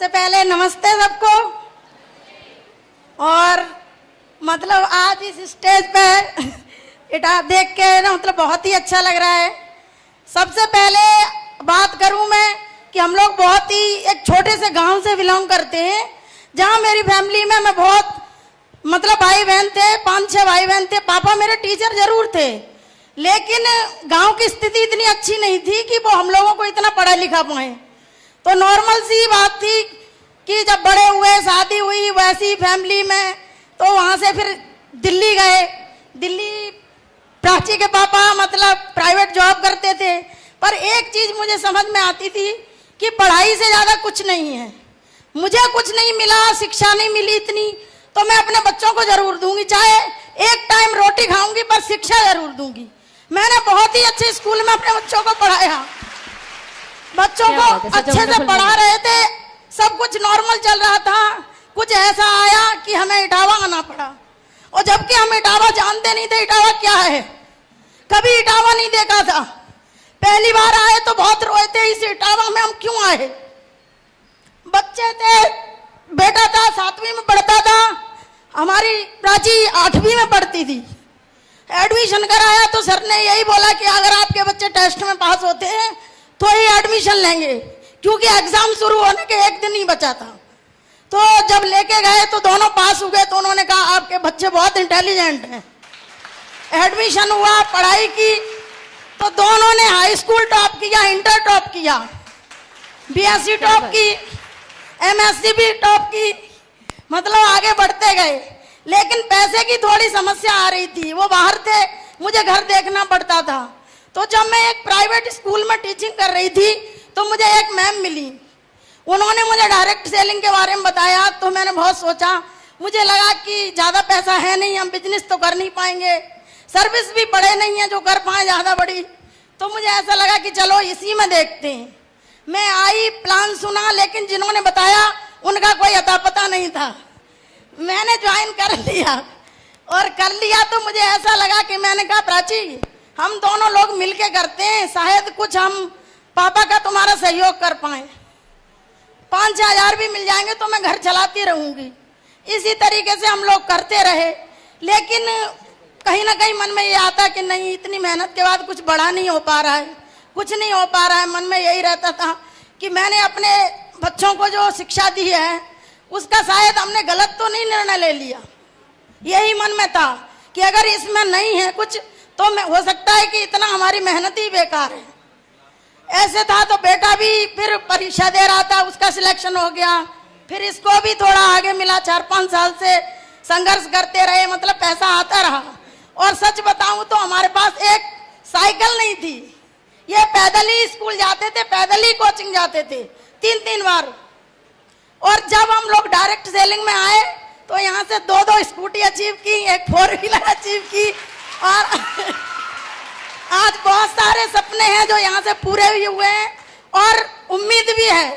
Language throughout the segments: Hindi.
सबसे पहले नमस्ते सबको। और मतलब आज इस स्टेज पे इटा देख के ना मतलब बहुत ही अच्छा लग रहा है। सबसे पहले बात करूं मैं कि हम लोग बहुत ही एक छोटे से गांव से बिलोंग करते हैं, जहां मेरी फैमिली में मैं बहुत मतलब भाई बहन थे, 5-6 भाई बहन थे। पापा मेरे टीचर जरूर थे, लेकिन गांव की स्थिति इतनी अच्छी नहीं थी कि वो हम लोगों को इतना पढ़ा लिखा पाए। तो नॉर्मल सी बात थी कि जब बड़े हुए, शादी हुई वैसी फैमिली में, तो वहाँ से फिर दिल्ली गए। दिल्ली प्राची के पापा मतलब प्राइवेट जॉब करते थे, पर एक चीज़ मुझे समझ में आती थी कि पढ़ाई से ज़्यादा कुछ नहीं है। मुझे कुछ नहीं मिला, शिक्षा नहीं मिली इतनी, तो मैं अपने बच्चों को जरूर दूंगी, चाहे एक टाइम रोटी खाऊंगी पर शिक्षा जरूर दूंगी। मैंने बहुत ही अच्छे स्कूल में अपने बच्चों को पढ़ाया, बच्चों को अच्छे से पढ़ा रहे थे, सब कुछ नॉर्मल चल रहा था। कुछ ऐसा आया कि हमें इटावा आना पड़ा, और जबकि हम इटावा जानते नहीं थे इटावा क्या है, कभी इटावा नहीं देखा था। पहली बार आए तो बहुत रोए थे, इस इटावा में हम क्यों आए। बच्चे थे, बेटा था 7वीं में पढ़ता था, हमारी प्राची 8वीं में पढ़ती थी। एडमिशन कराया तो सर ने यही बोला कि अगर आपके बच्चे टेस्ट में पास होते हैं तो ही एडमिशन लेंगे, क्योंकि एग्जाम शुरू होने के एक दिन ही बचा था। तो जब लेके गए तो दोनों पास हुए, तो उन्होंने कहा आपके बच्चे बहुत इंटेलिजेंट हैं। एडमिशन हुआ, पढ़ाई की, तो दोनों ने हाई स्कूल टॉप किया, इंटर टॉप किया, बीएससी टॉप की, एमएससी भी टॉप की, मतलब आगे बढ़ते गए। लेकिन पैसे की थोड़ी समस्या आ रही थी, वो बाहर थे, मुझे घर देखना पड़ता था। तो जब मैं एक प्राइवेट स्कूल में टीचिंग कर रही थी तो मुझे एक मैम मिली, उन्होंने मुझे डायरेक्ट सेलिंग के बारे में बताया। तो मैंने बहुत सोचा, मुझे लगा कि ज़्यादा पैसा है नहीं, हम बिजनेस तो कर नहीं पाएंगे, सर्विस भी बड़े नहीं है जो कर पाए ज़्यादा बड़ी। तो मुझे ऐसा लगा कि चलो इसी में देखते हैं। मैं आई, प्लान सुना, लेकिन जिन्होंने बताया उनका कोई अता पता नहीं था। मैंने ज्वाइन कर लिया, और कर लिया तो मुझे ऐसा लगा कि मैंने कहा प्राची हम दोनों लोग मिलके करते हैं, शायद कुछ हम पापा का तुम्हारा सहयोग कर पाए, 5-6 हज़ार भी मिल जाएंगे तो मैं घर चलाती रहूंगी। इसी तरीके से हम लोग करते रहे, लेकिन कहीं ना कहीं मन में ये आता कि नहीं, इतनी मेहनत के बाद कुछ बड़ा नहीं हो पा रहा है, कुछ नहीं हो पा रहा है। मन में यही रहता था कि मैंने अपने बच्चों को जो शिक्षा दी है उसका शायद हमने गलत तो नहीं निर्णय ले लिया। यही मन में था कि अगर इसमें नहीं है कुछ तो हो सकता है कि इतना हमारी मेहनत ही बेकार है। ऐसे था। तो बेटा भी फिर परीक्षा दे रहा था, उसका सिलेक्शन हो गया, फिर इसको भी थोड़ा आगे मिला। 4-5 साल से संघर्ष करते रहे, मतलब पैसा आता रहा। और सच बताऊं तो हमारे पास एक साइकिल नहीं थी, ये पैदल ही स्कूल जाते थे, पैदल ही कोचिंग जाते थे 3-3 बार। और जब हम लोग डायरेक्ट सेलिंग में आए तो यहाँ से 2-2 स्कूटी अचीव की, एक 4 व्हीलर अचीव की, और आज बहुत सारे सपने हैं जो यहाँ से पूरे भी हुए हैं, और उम्मीद भी है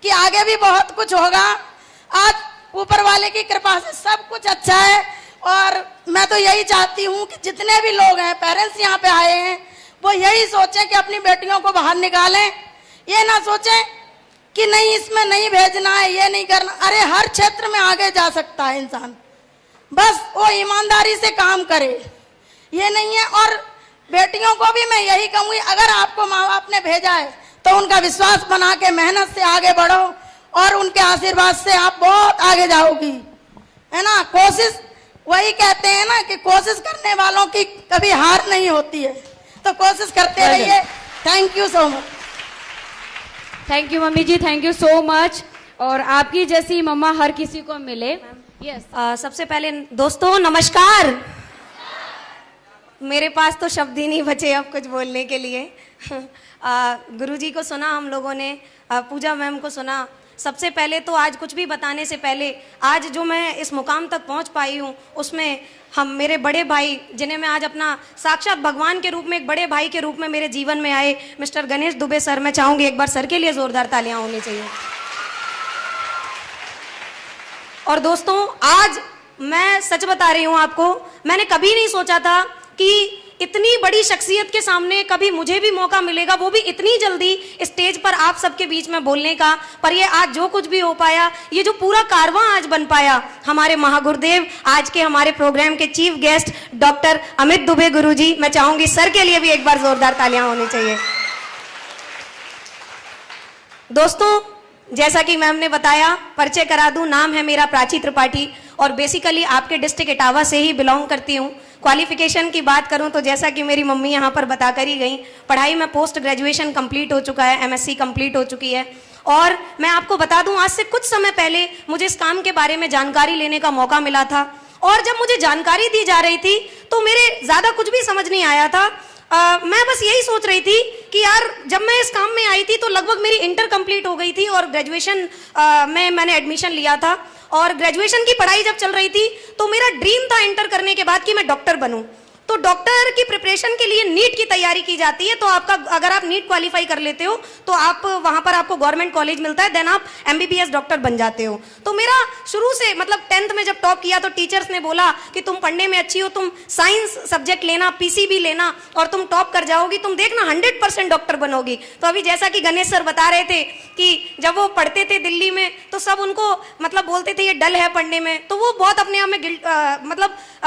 कि आगे भी बहुत कुछ होगा। आज ऊपर वाले की कृपा से सब कुछ अच्छा है। और मैं तो यही चाहती हूँ कि जितने भी लोग हैं, पेरेंट्स यहाँ पे आए हैं, वो यही सोचें कि अपनी बेटियों को बाहर निकालें। ये ना सोचें कि नहीं इसमें नहीं भेजना है, ये नहीं करना। अरे हर क्षेत्र में आगे जा सकता है इंसान, बस वो ईमानदारी से काम करे, ये नहीं है। और बेटियों को भी मैं यही कहूँगी, अगर आपको माँ बाप ने भेजा है तो उनका विश्वास बना के मेहनत से आगे बढ़ो, और उनके आशीर्वाद से आप बहुत आगे जाओगी, है ना। कोशिश, वही कहते हैं ना कि कोशिश करने वालों की कभी हार नहीं होती है, तो कोशिश करते रहिए। Thank you so much. Thank you mummy ji, thank you so much. और आपकी जैसी मम्मा हर किसी को मिले। यस। सबसे पहले दोस्तों नमस्कार। मेरे पास तो शब्द ही नहीं बचे अब कुछ बोलने के लिए। गुरुजी को सुना हम लोगों ने, पूजा मैम को सुना। सबसे पहले तो आज कुछ भी बताने से पहले, आज जो मैं इस मुकाम तक पहुंच पाई हूं उसमें हम मेरे बड़े भाई, जिन्हें मैं आज अपना साक्षात भगवान के रूप में, एक बड़े भाई के रूप में मेरे जीवन में आए, मिस्टर गणेश दुबे सर, मैं चाहूंगी एक बार सर के लिए जोरदार तालियां होनी चाहिए। और दोस्तों आज मैं सच बता रही हूं आपको, मैंने कभी नहीं सोचा था कि इतनी बड़ी शख्सियत के सामने कभी मुझे भी मौका मिलेगा, वो भी इतनी जल्दी स्टेज पर आप सबके बीच में बोलने का। पर ये आज जो कुछ भी हो पाया, ये जो पूरा कारवां आज बन पाया, हमारे महागुरुदेव, आज के हमारे प्रोग्राम के chief guest doctor Amit Dubey गुरुजी, मैं चाहूंगी सर के लिए भी एक बार जोरदार तालियां होनी चाहिए। दोस्तों, जैसा कि मैम ने बताया, परिचय करा दूं, नाम है मेरा प्राची त्रिपाठी और बेसिकली आपके डिस्ट्रिक्ट इटावा से ही बिलोंग करती हूँ। क्वालिफिकेशन की बात करूं तो जैसा कि मेरी मम्मी यहाँ पर बता कर ही गई, पढ़ाई में पोस्ट ग्रेजुएशन कंप्लीट हो चुका है, एमएससी कंप्लीट हो चुकी है। और मैं आपको बता दूं, आज से कुछ समय पहले मुझे इस काम के बारे में जानकारी लेने का मौका मिला था और जब मुझे जानकारी दी जा रही थी तो मेरे ज़्यादा कुछ भी समझ नहीं आया था। मैं बस यही सोच रही थी कि यार, जब मैं इस काम में आई थी तो लगभग मेरी इंटर कंप्लीट हो गई थी और ग्रेजुएशन में मैंने एडमिशन लिया था और ग्रेजुएशन की पढ़ाई जब चल रही थी तो मेरा ड्रीम था इंटर करने के बाद कि मैं डॉक्टर बनूं। तो डॉक्टर की प्रिपरेशन के लिए नीट की तैयारी की जाती है। तो आपका, अगर आप नीट क्वालिफाई कर लेते हो तो आप वहां पर आपको गवर्नमेंट कॉलेज मिलता है, देन आप एमबीबीएस डॉक्टर बन जाते हो। तो मेरा शुरू से, मतलब 10th में जब टॉप किया तो टीचर्स ने बोला कि तुम पढ़ने में अच्छी हो, तुम साइंस सब्जेक्ट लेना, पीसीबी लेना और तुम टॉप कर जाओगी, तुम देखना 100% डॉक्टर बनोगी। तो अभी जैसा कि गणेश सर बता रहे थे कि जब वो पढ़ते थे दिल्ली में तो सब उनको मतलब बोलते थे ये डल है पढ़ने में, तो वो बहुत अपने आप में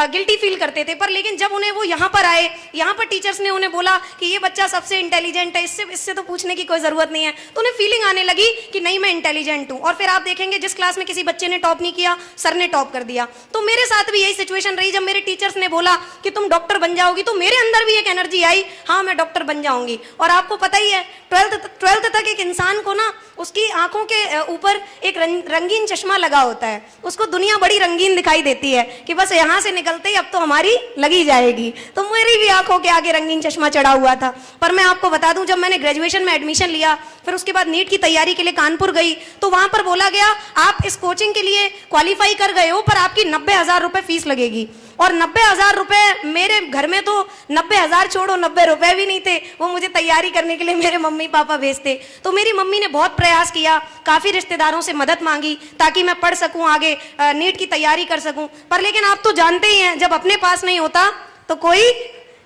गिल्टी फील करते थे। पर लेकिन जब वो यहाँ पर आए, यहाँ पर टीचर्स ने उन्हें बोला कि ये बच्चा सबसे इंटेलिजेंट है, इससे तो पूछने की कोई जरूरत नहीं है, तो उन्हें फीलिंग आने लगी कि नहीं, मैं इंटेलिजेंट हूँ। और फिर आप देखेंगे जिस क्लास में किसी बच्चे ने टॉप नहीं किया, सर ने टॉप कर दिया। तो मेरे साथ भी यही सिचुएशन रही। जब मेरे टीचर्स ने बोला कि तुम डॉक्टर बन जाओगी तो मेरे अंदर भी एक एनर्जी आई, हाँ मैं डॉक्टर बन जाऊंगी। और आपको पता ही है, 12th तक एक इंसान को ना उसकी आंखों के ऊपर एक रंगीन चश्मा लगा होता है, उसको दुनिया बड़ी रंगीन दिखाई देती है कि बस यहाँ से निकलते ही अब तो हमारी लगी जाएगी। तो मेरी भी आंखों के आगे रंगीन चश्मा चढ़ा हुआ था। पर मैं आपको बता दूं, जब मैंने ग्रेजुएशन में एडमिशन लिया, फिर उसके बाद नीट की तैयारी के लिए कानपुर गई, तो वहां पर बोला गया आप इस कोचिंग के लिए क्वालिफाई कर गए हो पर आपकी 90,000 रुपए फीस लगेगी। और 90,000 रुपए, मेरे घर में तो 90,000 छोड़ो 90 रुपए भी नहीं थे, वो मुझे तैयारी करने के लिए मेरे मम्मी पापा भेजते। तो मेरी मम्मी ने बहुत प्रयास किया, काफी रिश्तेदारों से मदद मांगी ताकि मैं पढ़ सकूं, आगे नीट की तैयारी कर सकूं। पर लेकिन आप तो जानते ही हैं, जब अपने पास नहीं होता तो कोई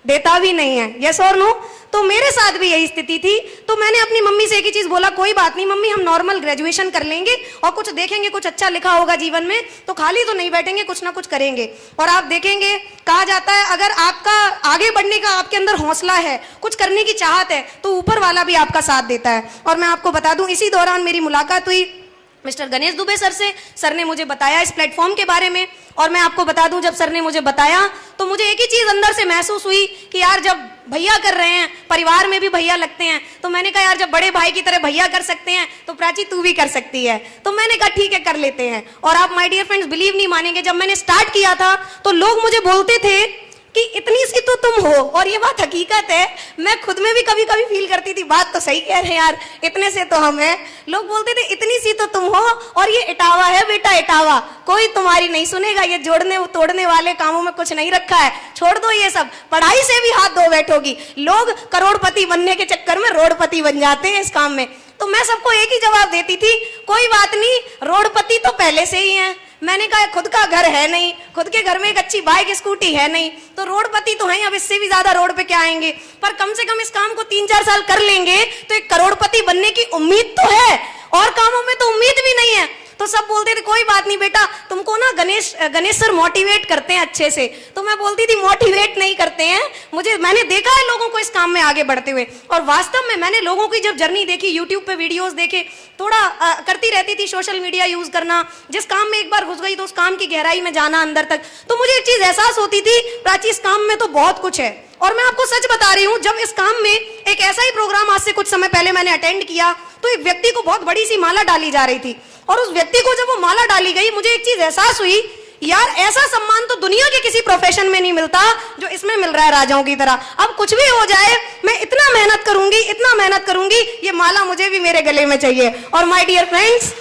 देता भी नहीं है, यस और नो। तो मेरे साथ भी यही स्थिति थी। तो मैंने अपनी मम्मी से एक ही चीज बोला, कोई बात नहीं मम्मी, हम नॉर्मल ग्रेजुएशन कर लेंगे और कुछ देखेंगे, कुछ अच्छा लिखा होगा जीवन में तो खाली तो नहीं बैठेंगे, कुछ ना कुछ करेंगे। और आप देखेंगे, कहा जाता है अगर आपका आगे बढ़ने का आपके अंदर हौसला है, कुछ करने की चाहत है, तो ऊपर वाला भी आपका साथ देता है। और मैं आपको बता दूं, इसी दौरान मेरी मुलाकात हुई मिस्टर गणेश दुबे सर से। सर ने मुझे बताया इस प्लेटफॉर्म के बारे में और मैं आपको बता दूं, जब सर ने मुझे बताया तो मुझे एक ही चीज अंदर से महसूस हुई कि यार, जब भैया कर रहे हैं, परिवार में भी भैया लगते हैं, तो मैंने कहा यार, जब बड़े भाई की तरह भैया कर सकते हैं तो प्राची तू भी कर सकती है। तो मैंने कहा ठीक है, कर लेते हैं। और आप माय डियर फ्रेंड्स बिलीव नहीं मानेंगे, जब मैंने स्टार्ट किया था तो लोग मुझे बोलते थे कि इतनी सी तो तुम हो, और ये बात हकीकत है। मैं खुद में भी कभी कभी फील करती थी, बात तो सही कह रहे हैं यार, इतने से तो हम हैं। लोग बोलते थे इतनी सी तो तुम हो और ये इटावा है बेटा, इटावा, कोई तुम्हारी नहीं सुनेगा, ये जोड़ने तोड़ने वाले कामों में कुछ नहीं रखा है, छोड़ दो ये सब, पढ़ाई से भी हाथ धो बैठोगी। लोग करोड़पति बनने के चक्कर में रोडपति बन जाते हैं इस काम में। तो मैं सबको एक ही जवाब देती थी, कोई बात नहीं, रोडपति तो पहले से ही है। मैंने कहा खुद का घर है नहीं, खुद के घर में एक अच्छी बाइक स्कूटी है नहीं, तो रोडपति तो हैं, अब इससे भी ज्यादा रोड पे क्या आएंगे। पर कम से कम इस काम को 3-4 साल कर लेंगे तो एक करोड़पति बनने की उम्मीद तो है, और कामों में तो उम्मीद भी नहीं है। तो सब बोलते थे कोई बात नहीं बेटा, तुमको ना गणेश सर मोटिवेट करते हैं अच्छे से। तो मैं बोलती थी मोटिवेट नहीं करते हैं, मैंने देखा है लोगों को इस काम में आगे बढ़ते हुए। और वास्तव में मैंने लोगों की जब जर्नी देखी, यूट्यूब पे वीडियोस देखे, थोड़ा करती रहती थी सोशल मीडिया यूज करना, जिस काम में एक बार घुस गई तो उस काम की गहराई में जाना अंदर तक, तो मुझे एक चीज एहसास होती थी, प्राची इस काम में तो बहुत कुछ है। और मैं आपको सच बता रही हूं, जब इस काम में एक ऐसा ही प्रोग्राम आज से कुछ समय पहले मैंने अटेंड किया, तो एक व्यक्ति को बहुत बड़ी सी माला डाली जा रही थी, और उस व्यक्ति को जब वो माला डाली गई, मुझे एक चीज एहसास हुई, यार ऐसा सम्मान तो दुनिया के किसी प्रोफेशन में नहीं मिलता जो इसमें मिल रहा है राजाओं की तरह। अब कुछ भी हो जाए, मैं इतना मेहनत करूंगी, इतना मेहनत करूंगी, ये माला मुझे भी मेरे गले में चाहिए। और माय डियर फ्रेंड्स,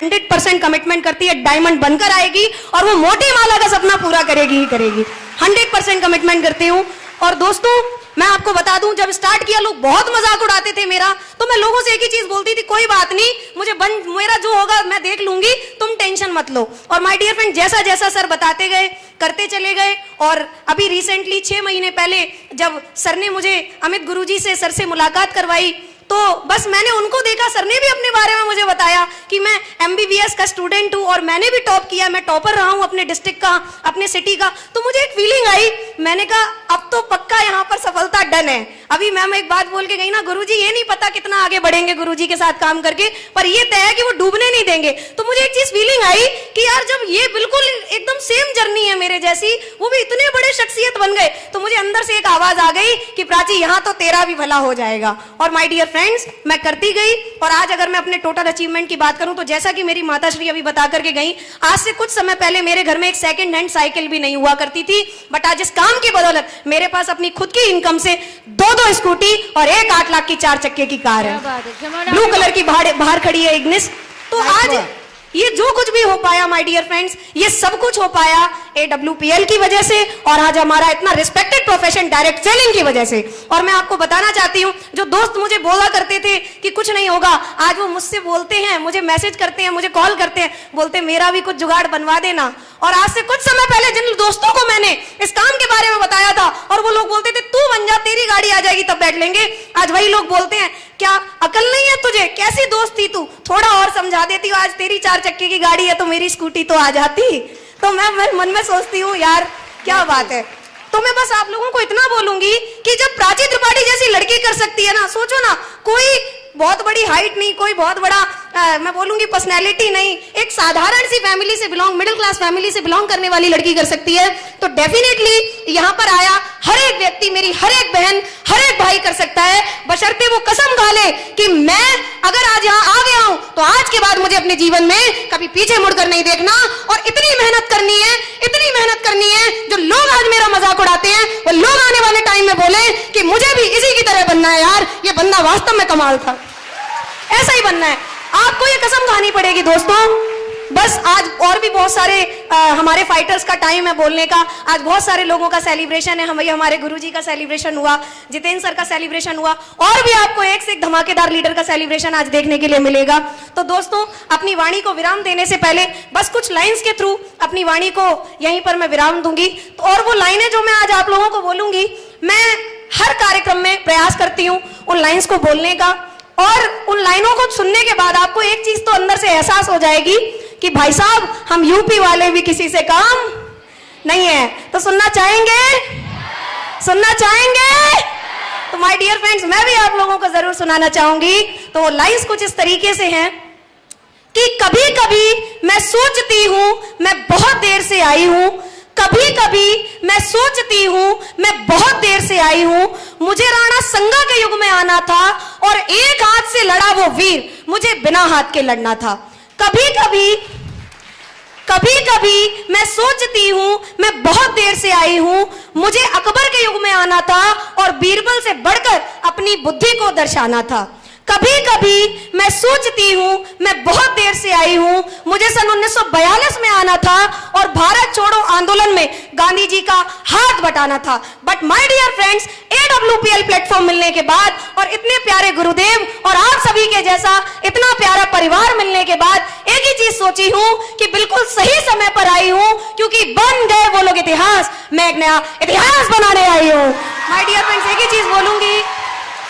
100% कमिटमेंट करती है, डायमंड बनकर आएगी और वो मोटी माला का सपना पूरा करेगी ही करेगी। 100% कमिटमेंट करती हूँ। और दोस्तों, मैं आपको बता दूं, जब स्टार्ट किया लोग बहुत मजाक उड़ाते थे मेरा, तो मैं लोगों से एक ही चीज बोलती थी, कोई बात नहीं, मेरा जो होगा मैं देख लूंगी, तुम टेंशन मत लो। और माय डियर फ्रेंड, जैसा जैसा सर बताते गए करते चले गए। और अभी रिसेंटली 6 महीने पहले जब सर ने मुझे अमित गुरुजी से सर से मुलाकात करवाई, तो बस मैंने उनको देखा, सर ने भी अपने बारे में मुझे बताया कि मैं MBBS का स्टूडेंट हूँ और मैंने भी टॉप किया, मैं टॉपर रहा हूँ अपने डिस्ट्रिक्ट का, अपने सिटी का। तो मुझे एक फीलिंग आई, मैंने कहा अब तो पक्का यहाँ पर सफलता डन है। अभी मैम एक बात बोल के गई ना, गुरुजी ये नहीं पता कितना आगे बढ़ेंगे गुरुजी के साथ काम करके, पर ये तय है कि वो डूबने नहीं देंगे। तो मुझे एक चीज फीलिंग आई कि यार जब ये बिल्कुल एकदम सेम जर्नी है मेरे जैसी, वो भी इतने बड़े शख्सियत बन गए, तो मुझे अंदर से एक आवाज आ गई कि प्राची यहाँ तो तेरा भी भला हो जाएगा। और माय डियर फ्रेंड्स, मैं करती गई। और आज अगर मैं अपने टोटल अचीवमेंट की बात करूं तो जैसा कि मेरी माता श्री अभी बता करके गई, आज से कुछ समय पहले मेरे घर में एक सेकंड हैंड साइकिल भी नहीं हुआ करती थी, बट आज इस काम की बदौलत मेरे पास अपनी खुद की इनकम से 2 स्कूटी और एक 8 लाख की 4 चक्के की कार है, ब्लू कलर की बाहर खड़ी है इग्निस। तो आज ये जो कुछ भी हो पाया माय डियर फ्रेंड्स, ये सब कुछ हो पाया AWPL की वजह से, और आज हमारा इतना रिस्पेक्टेड प्रोफेशन डायरेक्ट सेलिंग की वजह से। और मैं आपको बताना चाहती हूँ, जो दोस्त मुझे बोला करते थे कि कुछ नहीं होगा, आज वो मुझसे बोलते हैं, मुझे मैसेज करते हैं, मुझे कॉल करते हैं, बोलते मेरा भी कुछ जुगाड़ बनवा देना। और आज से कुछ समय पहले जिन दोस्तों को मैंने इस काम के बारे में बताया था और वो लोग बोलते थे तू बन जा, तेरी गाड़ी आ जाएगी तब बैठ लेंगे, आज वही लोग बोलते हैं क्या अकल नहीं है तुझे, कैसी दोस्त थी तू, थोड़ा और समझा देती, आज तेरी 4 चक्के की गाड़ी है तो मेरी स्कूटी तो आ जाती। तो मैं मन में सोचती हूँ यार क्या बात है। तो मैं बस आप लोगों को इतना बोलूंगी कि जब प्राची त्रिपाठी जैसी लड़की कर सकती है ना, सोचो ना, कोई बहुत बड़ी हाइट नहीं, कोई बहुत बड़ा मैं बोलूंगी पर्सनैलिटी नहीं, एक साधारण सी फैमिली से बिलोंग, मिडिल क्लास फैमिली से बिलोंग करने वाली लड़की कर सकती है, तो डेफिनेटली यहाँ पर आया हर एक व्यक्ति, मेरी हर एक बहन, हर एक भाई कर सकता है, बशर्ते वो कसम खा ले कि मैं अगर आज यहाँ आ गया हूं तो आज के बाद मुझे अपने जीवन में कभी पीछे मुड़कर नहीं देखना, और इतनी मेहनत करनी है, इतनी मेहनत करनी है, जो लोग आज मेरा मजाक उड़ाते हैं वो लोग आने वाले टाइम में बोले कि मुझे भी इसी की तरह बनना है, यार ये बंदा वास्तव में कमाल था, ऐसा ही बनना है। आपको ये कसम खानी पड़ेगी दोस्तों। बस आज और भी बहुत सारे हमारे फाइटर्स का टाइम है बोलने का, आज बहुत सारे लोगों का सेलिब्रेशन है, हमारे गुरुजी का सेलिब्रेशन हुआ, जितेंद्र सर का सेलिब्रेशन हुआ, और भी आपको एक से एक धमाकेदार लीडर का सेलिब्रेशन आज देखने के लिए मिलेगा। तो दोस्तों, अपनी वाणी को विराम देने से पहले बस कुछ लाइंस के थ्रू अपनी वाणी को यहीं पर मैं विराम दूंगी। तो और वो लाइनें जो मैं आज आप लोगों को बोलूंगी, मैं हर कार्यक्रम में प्रयास करती हूँ उन लाइन्स को बोलने का, और उन लाइनों को सुनने के बाद आपको एक चीज तो अंदर से एहसास हो जाएगी कि भाई साहब हम यूपी वाले भी किसी से काम नहीं है। तो सुनना चाहेंगे, सुनना चाहेंगे? तो माय डियर फ्रेंड्स, मैं भी आप लोगों को जरूर सुनाना चाहूंगी। तो वो लाइंस कुछ इस तरीके से हैं कि कभी कभी मैं सोचती हूं मैं बहुत देर से आई हूं, कभी कभी मैं सोचती हूं मैं बहुत देर से आई हूं, मुझे राणा संगा के युग में आना था और एक हाथ से लड़ा वो वीर, मुझे बिना हाथ के लड़ना था। कभी कभी मैं सोचती हूं मैं बहुत देर से आई हूं, मुझे अकबर के युग में आना था और बीरबल से बढ़कर अपनी बुद्धि को दर्शाना था। कभी कभी मैं सोचती हूं मैं बहुत देर से आई हूं, मुझे सन 1942 में आना था और भारत छोड़ो आंदोलन में गांधी जी का हाथ बटाना था। But my dear friends, AWPL platform मिलने के बाद और इतने प्यारे गुरुदेव और आप सभी के जैसा इतना प्यारा परिवार मिलने के बाद एक ही चीज सोची हूं कि बिल्कुल सही समय पर आई हूं, क्योंकि बन गए वो लोग इतिहास, मैं एक नया इतिहास बनाने आई हूं। माय डियर फ्रेंड्स, एक ही चीज बोलूंगी,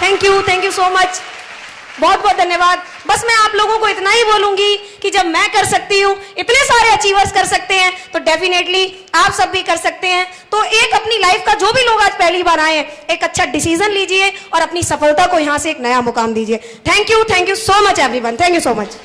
थैंक यू सो मच, बहुत बहुत धन्यवाद। बस मैं आप लोगों को इतना ही बोलूंगी कि जब मैं कर सकती हूँ, इतने सारे अचीवर्स कर सकते हैं, तो डेफिनेटली आप सब भी कर सकते हैं। तो एक अपनी लाइफ का, जो भी लोग आज पहली बार आए हैं, एक अच्छा डिसीजन लीजिए और अपनी सफलता को यहाँ से एक नया मुकाम दीजिए। Thank you so much everyone, thank you so much.